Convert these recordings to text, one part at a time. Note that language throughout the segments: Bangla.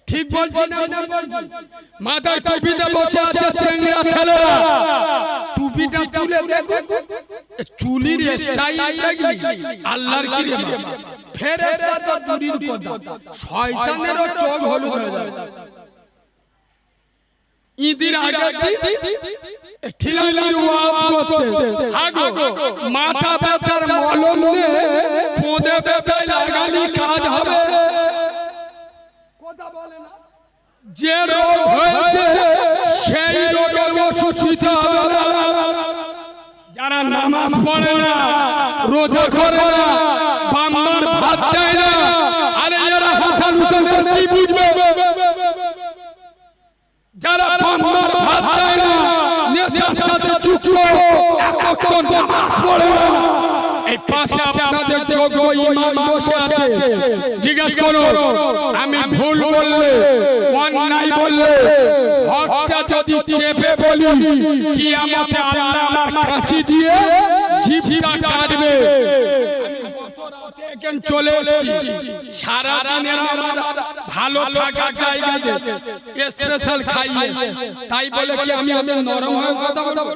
ঠিক বলছি না? মাথায় টুপিতে বসে আছে চেংড়া ছেলেরা, টুপিটা তুলে দেখো, চুলির স্টাইল দেখলি আল্লাহর কি রে, ফেরেশতা তো দূরের কথা, শয়তানেরও চোখ হলুদ হয়ে যায়। ঈদের আগে ঠিলালির ওয়াজ করতে, আগো মাথা ব্যথার মলম নে পোঁদে ব্যথায় লাগালি কাজ হবে। কথা বলে না, যে রোগ হয়েছে সেই রোগের ওষুধ দিতে হবে না। যারা নামাজ পড়ে না, রোজা করে না, বাম্মার ভাত দেয় না, আরে এরা হাসান হুসেনের কি বুঝবে? যারা বাম্মার ভাত দেয় না, নেশার সাথে যুক্ত, এক ওয়াক্ত নামাজ পড়ে না, এই পাশে আপনাদের যোগ্য ইমাম বসে আছে, জিজ্ঞেস করো আমি ভুল বললে, অন্যায় বললে, হকটা যদি চেপে বলি, কিয়ামতে আল্লাহ আমার কাছে দিয়ে জিভটা কাটবে। আমি চলে এসেছি, সারা দিনের আমার ভালো থাকা জায়গায় স্পেশাল খাইয়ে, তাই বলে কি আমি নরম হয়ে কথা বলবো?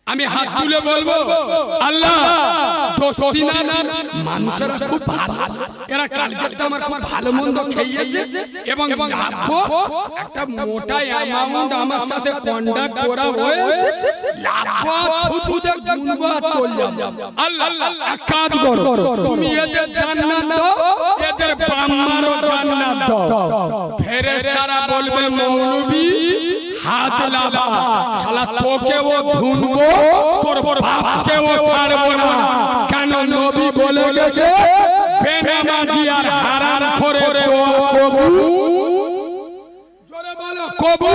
আমি হাত তুলে বলবো আল্লাহ দোস্তি না, মানুষেরা খুব ভালো, এরা কালকে তো আমার খুব ভালো মন্দ খেয়েছে এবং একটা মোটা অ্যামাউন্ট আমার সাথে কন্ডাক্ট করা হয়েছে, আল্লাহ এক কাজ করো, তুমি এদের জান্নাত দাও, এদের বাম্মারও জান্নাত দাও। ফেরেশতারা বলবে মৌলবী হাত লাগা, শালা তোকেও ধুনবো, তোর বাপকেও ছাড়বো না। কেন? নবী বলে গেছে বেনামাজি আর হারাম করে কবু, জোরে বলো কবু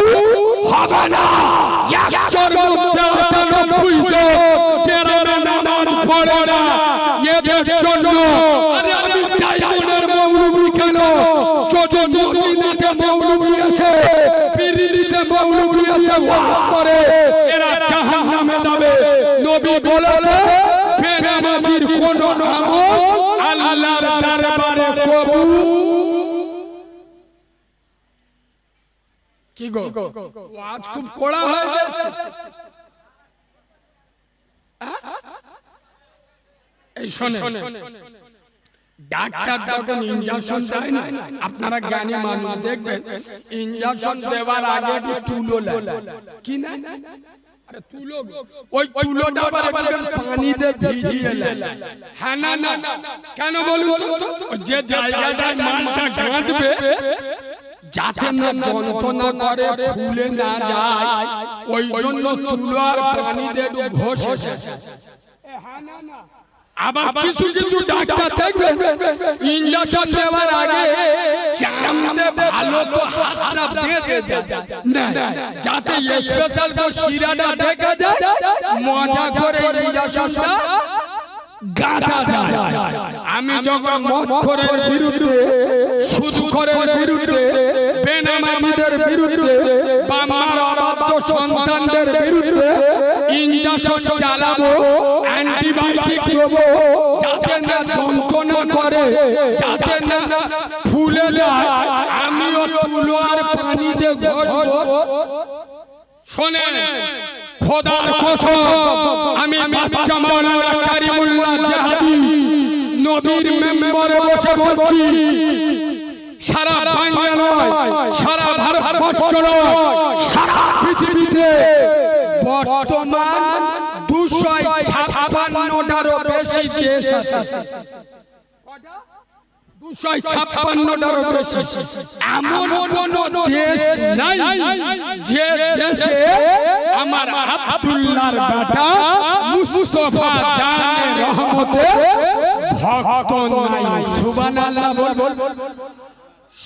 হবে না। 199 যারা নামাজ পড়ে না, এদের জন্য আরে আমি ডায়মন্ডের মৌলবী কেন, মদিনাতে মৌলবী আছে, পীরিতে মৌলবী আছে, ওয়াজ করে, এরা জাহান্নামে যাবে। নবী বলেছে বেনামাজির কোন আমল আল্লাহর দরবারে কবুল। কি গো ওয়াজ খুব কড়া হয়ে গেছে। এই শুনে ডাক্তার যখন ইনজেকশন দেয় না, আপনারা জ্ঞানী মানুষ দেখবেন ইনজেকশন দেওয়ার আগে তুলো লাগে কি না, আরে তুলো, ওই তুলোটা আবার পানি দিয়ে ভিজিয়ে লাগে। হ্যাঁ না না, কেন বলুন তো? যে জায়গাটায় মালটা গাঁথবে যাতে না যন্ত্রণা করে, ফুলে না যায়, ওই জন্য তুলো আর পানি দিয়ে ঘষে। হ্যাঁ না না, আবার কিছু কিছু ডাক্তার দেখবেন ইনজেকশন দেওয়ার আগে চামড়ে ভালো তো হাতটা বেঁধে দেয় না, যাতে স্পেশাল তো শিরাটা ঢেকে দেয়, মজা করে ইনজেকশনটা গাঁথা যায়। আমি যখন মদখোরের বিরুদ্ধে, সুদখোরের বিরুদ্ধে, বেনামাজিদের বিরুদ্ধে, বাবার অবাধ্য সন্তানদের বিরুদ্ধে ইনজেকশন চালাবো, অ্যান্টিবায়োটিক দেবো, যাতে না যন্ত্রণা করে, যাতে না ফুলে যায়, আমিও তুলো আর পানি দিয়ে ঘষবো। শোনেন খোদার কসম, আমি বাচ্চা মাওলানা কারিমুল্লাহ জাহাদি নবীর মেম্বারে বসে বলছি, সারা বাংলা নয়, সারা ভারতবর্ষ নয়, সারা পৃথিবীতে বর্তমান 256টারও বেশি দেশ আছে। 256টারও বেশি। এমন কোন দেশ নাই যে দেশে আমার আব্দুল্লাহর বেটা মুস্তাফা জানে রহমতে ভক্ত নাই। সুবহানাল্লাহ বল।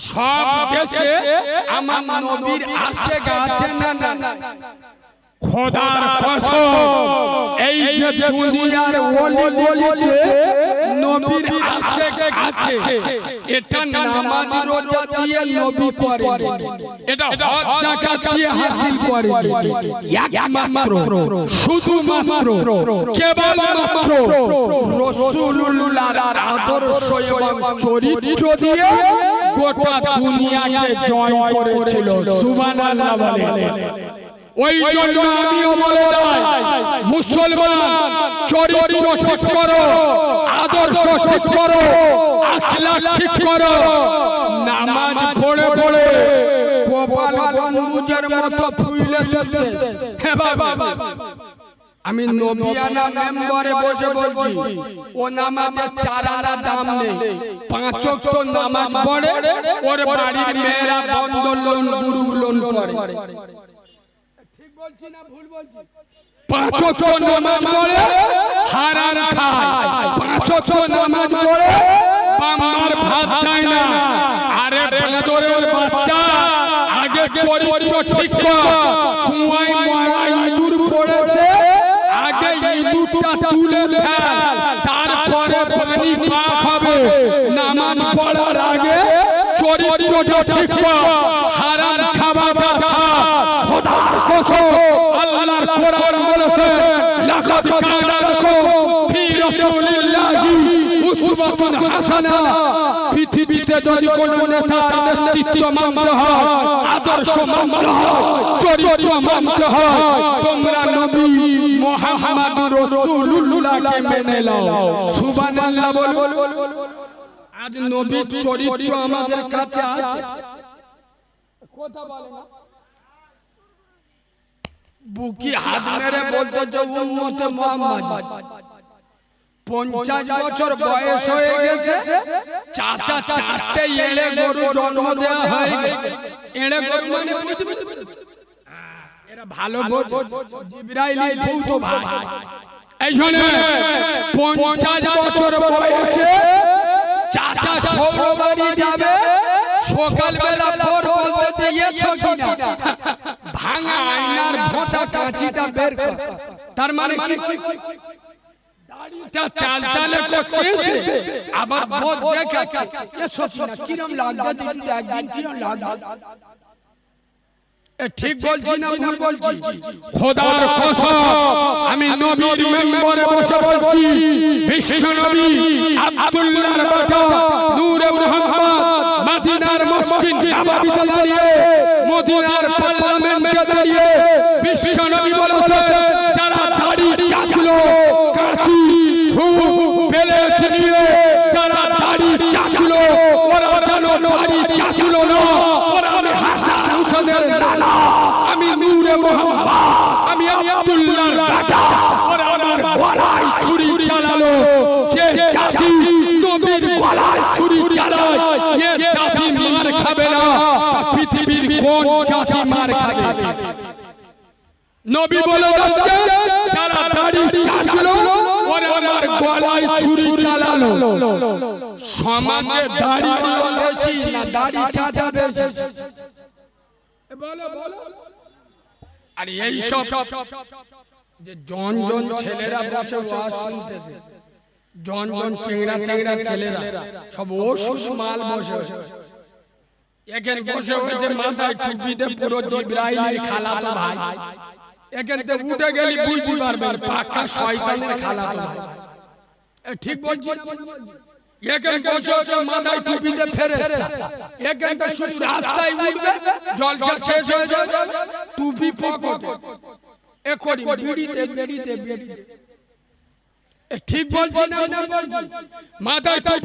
সব দেশে আমার নবীর আশিক আছে না না? খোদার কসম, এই যে দুনিয়ার ওলি বলিতে নবীর আশিক আছে, এটা নামাজ রোজা দিয়ে নবী করে, এটা হজ যাকাত দিয়ে হাসিল করে, একমাত্র শুধুমাত্র কেবলমাত্র রাসূলুল্লাহর আদর্শ এবং চরিত্র দিয়ে গোটা দুনিয়াকে জয় করেছিল। সুবহানাল্লাহ বলে। ওই জন্য আমিও বলে যাই, মুসলমান চরিত্র ঠিক করো, আদর্শ ঠিক করো, আখলাক ঠিক করো, নামাজ পড়ে পড়ে কপাল গম্বুজের মতো ফুলে যেতে। হে বাবা, আমি নবিয়ানা মেম্বারে বসে বলছি, ও নামাজের চারানা দাম নেই, 5 ওয়াক্ত নামাজ পড়ে, ওর বাড়ির মেয়েরা বন্ধন লোন, গুরু লোন করে। ঠিক বলছি না ভুল বলছি? 5 ওয়াক্ত নামাজ পড়ে হারাম খায়, 5 ওয়াক্ত নামাজ পড়ে বাম্মার ভাত খায় না। আরে বাঁদরের বাচ্চা, আগে চরিত্র ঠিক কর। কুয়ায় মরা ইঁদুর পড়েছে, আগে ইঁদুরটা তুলে ফেল, তারপরে পানি পাক হবে। নামাজ পড়ার আগে চরিত্রটা ঠিক কর। হারাম খাবার খা, খোদার কসম, আল্লাহর কোরআন বলেছে, লাকাদ কানা লাকুম ফি রাসূলিল্লাহি উসওয়াতুন হাসানাহ। পৃথিবীতে যদি কোনো নেতার নেতৃত্ব মানতে হয়, আদর্শ মানতে হয়, চরিত্র মানতে হয়, তোমরা নবী মুহাম্মদ রাসূলুল্লাহকে মেনে নাও। সুবহানাল্লাহ বল। আজ নবীর চরিত্র আমাদের কাছে আছে, কথা বলে না। বুকি হাত মেরে বলতে যে উম্মতে মুহাম্মদ 50 বছর বয়স হয়ে গেছে, চাচা চারটে এড়ে গরু জন্ম দেওয়া হয়। এড়ে গরু মানে এরা ভালো জিবরাইল ভূত ভাই। এই শুনে 50 বছর বয়সে চাচা সৌরবাড়ি যাবে, সকালবেলা ভোর বলতে দিয়েছো কিনা, ভাঙা আয়নার ভোঁতা কাঁচিটা বের কর। তার মানে কি? দাড়িটা চালচালে করছে, আবার ভোট দেখাচ্ছে, এ সসনা কিরম লাগছে, দিদি একদিন কিরম লাগছে। ঠিক বলছি না ভুল বলছি? খোদার কসম, আমি নবীর মেম্বারে বসে বলছি, বিশ্ব নবী আব্দুল্লাহর বেটা নূরে মুহাম্মদ মদিনার মসজিদ নববীতে দাঁড়িয়ে, মদিনার পার্লামেন্টে দাঁড়িয়ে বিশ্ব নবী বলেছে, যারা দাড়ি চাচ্ছিল, কাঁচি ফেলে নিয়ে যারা দাড়ি চাচ্ছিল, ওরা যেন দাড়ি চাচ্ছিল না, ওরা আমি হাসান হুসেনের নানা, আমি নূরে মুহাম্মদ, আমি আব্দুল্লাহর বেটা, ওরা আমার গলায় ছুরি চালালো। যে জাতি নবীর গলায় ছুরি চালায়, এ জাতি মার খাবে না। পৃথিবীর কোন জাতি মার খাবে? নবী বলে যারা দাড়ি চাচ্ছিল, ওরা আমার গলায় ছুরি চালালো। সমাজে দাড়ি বেশি না দাড়ি চাচা বেশি? বলো বলো। আর এই সব যে জন ছেলেরা বসে ওয়াজ শুনতেছে, জন চেংড়া ছেলেরা সব ওষুধ মাল বসে এখানে বসে হয়েছে, মাথায় টুপি দিয়ে পুরো জিবরাইলের খালাতো ভাই। এখান থেকে উঠে গেলি বুঝতে পারবেন পাক্কা শয়তানের খালাতো ভাই। ঠিক বলছি? এখানে বসে হয়েছে মাথায় টুপি দিয়ে ফেরেশতা, এখানটা শুধু রাস্তায় উঠবে, জলসা শেষ হয়ে যাবে, টুপি পকেটে, একরি বিড়িতে। ঠিক বলছি না? মাথায়